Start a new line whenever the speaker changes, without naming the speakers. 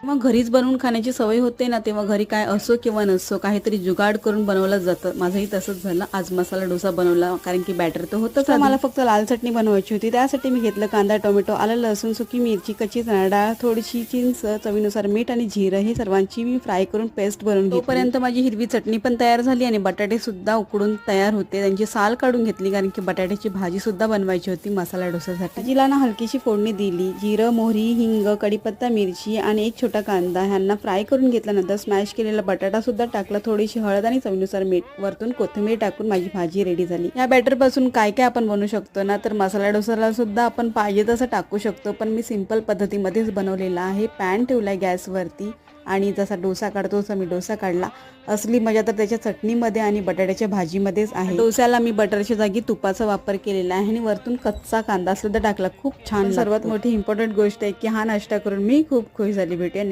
मग घरीच बनवून खाण्याची सवय होते ना, तेव्हा घरी काय असो किंवा नसो काहीतरी जुगाड करून बनवलं जातं. माझंही तसंच झालं. आज मसाला डोसा बनवला कारण की बॅटर तर होतंच आधी. मला फक्त लाल चटणी बनवायची होती. त्यासाठी मी घेतलं कांदा, टोमॅटो, आलं, लसूण, सुकी मिरची, कच्ची चणा डाळ, थोडीशी चिंच, चवीनुसार मीठ आणि जिरं हे सर्वांची मी फ्राय करून पेस्ट बनवून घेतली. तोपर्यंत माझी हिरवी चटणी पण तयार झाली आणि बटाटे सुद्धा उकडून तयार होते. त्यांची साल काढून घेतली कारण की बटाट्याची भाजी सुद्धा बनवायची होती मसाला डोसासाठी. भाजीला ना हलकीशी फोडणी दिली. जिरं, मोहरी, हिंग, कढीपत्ता, मिरची आणि एक छोटा कांदा ह्यांना फ्राय करून घेतल्यानंतर स्मॅश केलेला बटाटा सुद्धा टाकला. थोडीशी हळद आणि चवीनुसार मीठ, वरतून कोथिंबीर टाकून माझी भाजी रेडी झाली. या बॅटर पासून काय काय आपण बनवू शकतो ना, तर मसाला डोसाला सुद्धा आपण पाहिजे तसं टाकू शकतो, पण मी सिंपल पद्धतीमध्येच बनवलेला आहे. पॅन ठेवलाय गॅसवरती आणि जसा डोसा काढतो तसा मी डोसा काढला. असली मजा तर त्याच्या चटणीमध्ये आणि बटाट्याच्या भाजीमध्येच आहे. डोस्याला मी बटरच्या जागी तुपाचा वापर केलेला आहे आणि वरतून कच्चा कांदा सुद्धा टाकला. खूप छान. सर्वात मोठी इम्पॉर्टंट गोष्ट आहे की हा नाश्ता करून मी खूप खुश झाली. भेटूया